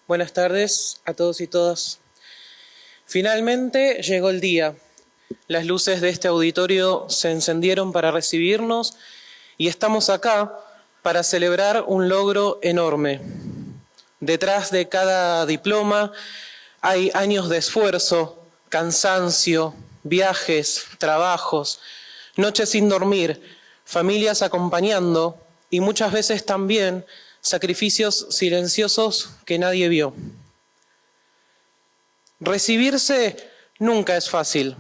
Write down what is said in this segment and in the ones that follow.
Buenas tardes a todos y todas. Finalmente llegó el día. Las luces de este auditorio se encendieron para recibirnos y estamos acá para celebrar un logro enorme. Detrás de cada diploma hay años de esfuerzo, cansancio, viajes, trabajos, noches sin dormir, familias acompañando y muchas veces también sacrificios silenciosos que nadie vio. Recibirse nunca es fácil,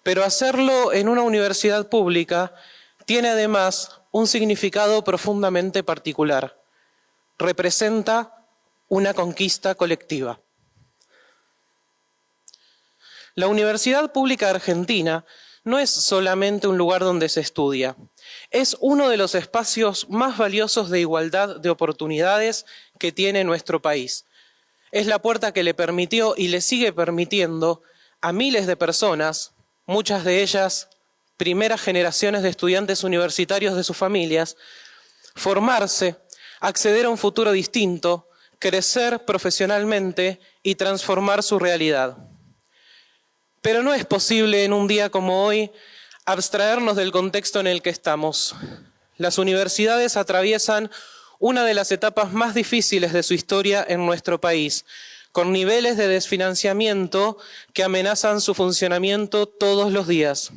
pero hacerlo en una universidad pública tiene además un significado profundamente particular. Representa una conquista colectiva. La Universidad Pública Argentina no es solamente un lugar donde se estudia, es uno de los espacios más valiosos de igualdad de oportunidades que tiene nuestro país. Es la puerta que le permitió y le sigue permitiendo a miles de personas, muchas de ellas primeras generaciones de estudiantes universitarios de sus familias, formarse, acceder a un futuro distinto, crecer profesionalmente y transformar su realidad. Pero no es posible en un día como hoy abstraernos del contexto en el que estamos. Las universidades atraviesan una de las etapas más difíciles de su historia en nuestro país, con niveles de desfinanciamiento que amenazan su funcionamiento todos los días.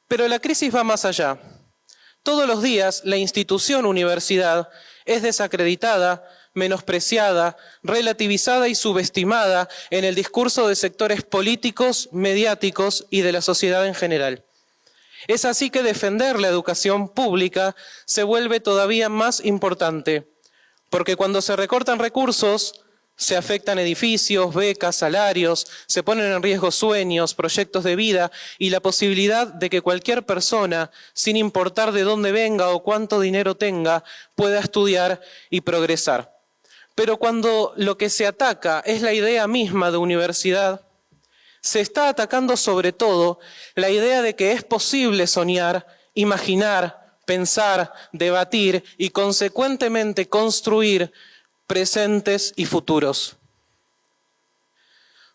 Pero la crisis va más allá. Todos los días la institución universidad es desacreditada, menospreciada, relativizada y subestimada en el discurso de sectores políticos, mediáticos y de la sociedad en general. Es así que defender la educación pública se vuelve todavía más importante, porque cuando se recortan recursos, se afectan edificios, becas, salarios, se ponen en riesgo sueños, proyectos de vida y la posibilidad de que cualquier persona, sin importar de dónde venga o cuánto dinero tenga, pueda estudiar y progresar. Pero cuando lo que se ataca es la idea misma de universidad, se está atacando sobre todo la idea de que es posible soñar, imaginar, pensar, debatir y consecuentemente construir presentes y futuros.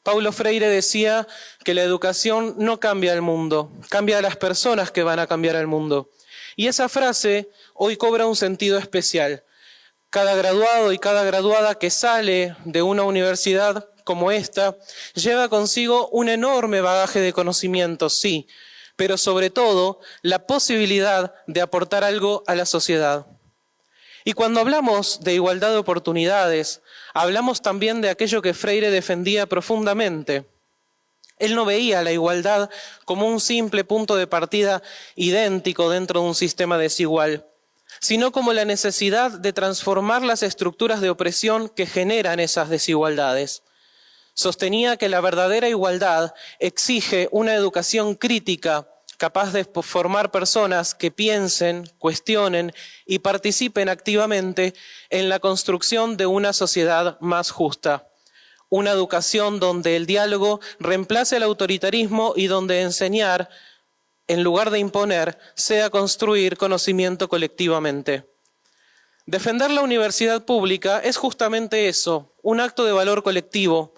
Paulo Freire decía que la educación no cambia el mundo, cambia a las personas que van a cambiar el mundo. Y esa frase hoy cobra un sentido especial. Cada graduado y cada graduada que sale de una universidad como esta lleva consigo un enorme bagaje de conocimientos, sí, pero sobre todo la posibilidad de aportar algo a la sociedad. Y cuando hablamos de igualdad de oportunidades, hablamos también de aquello que Freire defendía profundamente. Él no veía la igualdad como un simple punto de partida idéntico dentro de un sistema desigual, sino como la necesidad de transformar las estructuras de opresión que generan esas desigualdades. Sostenía que la verdadera igualdad exige una educación crítica, capaz de formar personas que piensen, cuestionen y participen activamente en la construcción de una sociedad más justa. Una educación donde el diálogo reemplace el autoritarismo y donde enseñar, en lugar de imponer, sea construir conocimiento colectivamente. Defender la universidad pública es justamente eso, un acto de valor colectivo,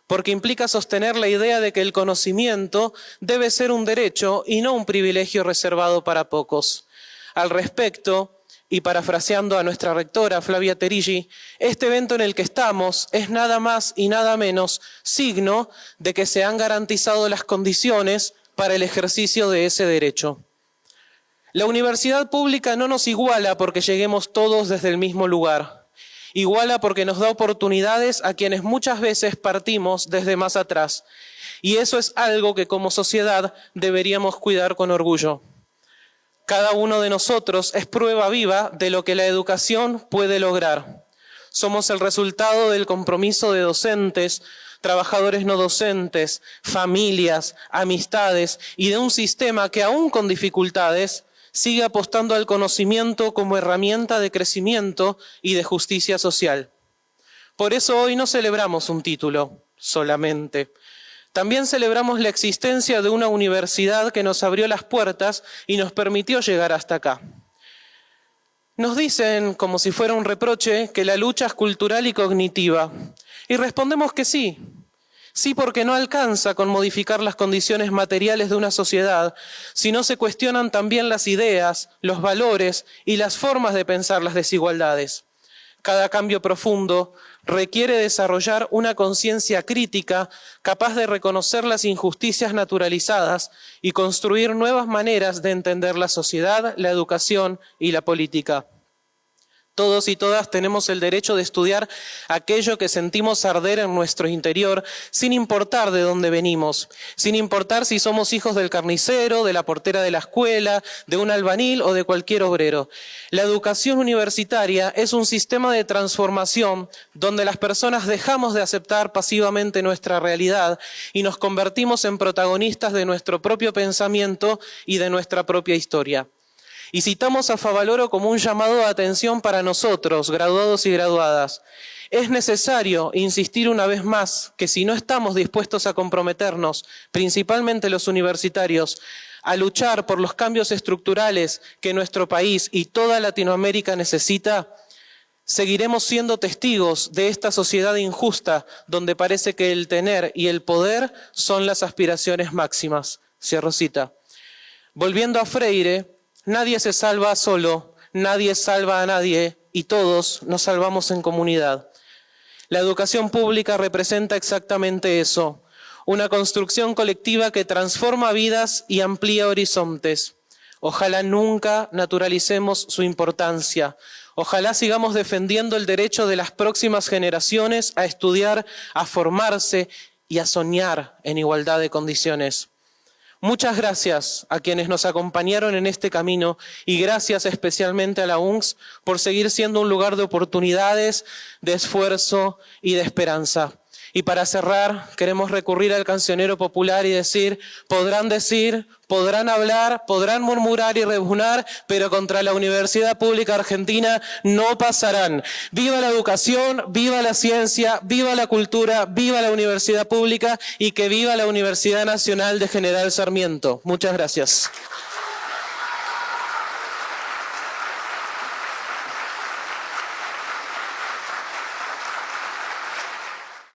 porque implica sostener la idea de que el conocimiento debe ser un derecho y no un privilegio reservado para pocos. Al respecto, y parafraseando a nuestra rectora Flavia Terigi, este evento en el que estamos es nada más y nada menos signo de que se han garantizado las condiciones para el ejercicio de ese derecho. La universidad pública no nos iguala porque lleguemos todos desde el mismo lugar. Iguala porque nos da oportunidades a quienes muchas veces partimos desde más atrás. Y eso es algo que como sociedad deberíamos cuidar con orgullo. Cada uno de nosotros es prueba viva de lo que la educación puede lograr. Somos el resultado del compromiso de docentes, trabajadores no docentes, familias, amistades y de un sistema que aún con dificultades sigue apostando al conocimiento como herramienta de crecimiento y de justicia social. Por eso hoy no celebramos un título solamente. También celebramos la existencia de una universidad que nos abrió las puertas y nos permitió llegar hasta acá. Nos dicen, como si fuera un reproche, que la lucha es cultural y cognitiva. Y respondemos que sí. Sí, porque no alcanza con modificar las condiciones materiales de una sociedad, sino se cuestionan también las ideas, los valores y las formas de pensar las desigualdades. Cada cambio profundo requiere desarrollar una conciencia crítica capaz de reconocer las injusticias naturalizadas y construir nuevas maneras de entender la sociedad, la educación y la política. Todos y todas tenemos el derecho de estudiar aquello que sentimos arder en nuestro interior, sin importar de dónde venimos, sin importar si somos hijos del carnicero, de la portera de la escuela, de un albañil o de cualquier obrero. La educación universitaria es un sistema de transformación donde las personas dejamos de aceptar pasivamente nuestra realidad y nos convertimos en protagonistas de nuestro propio pensamiento y de nuestra propia historia. Y citamos a Favaloro como un llamado de atención para nosotros, graduados y graduadas. Es necesario insistir una vez más que si no estamos dispuestos a comprometernos, principalmente los universitarios, a luchar por los cambios estructurales que nuestro país y toda Latinoamérica necesita, seguiremos siendo testigos de esta sociedad injusta donde parece que el tener y el poder son las aspiraciones máximas. Cierro cita. Volviendo a Freire, nadie se salva solo, nadie salva a nadie y todos nos salvamos en comunidad. La educación pública representa exactamente eso, una construcción colectiva que transforma vidas y amplía horizontes. Ojalá nunca naturalicemos su importancia. Ojalá sigamos defendiendo el derecho de las próximas generaciones a estudiar, a formarse y a soñar en igualdad de condiciones. Muchas gracias a quienes nos acompañaron en este camino y gracias especialmente a la UNCS por seguir siendo un lugar de oportunidades, de esfuerzo y de esperanza. Y para cerrar, queremos recurrir al cancionero popular y decir, podrán hablar, podrán murmurar y rebuznar, pero contra la Universidad Pública Argentina no pasarán. Viva la educación, viva la ciencia, viva la cultura, viva la universidad pública y que viva la Universidad Nacional de General Sarmiento. Muchas gracias.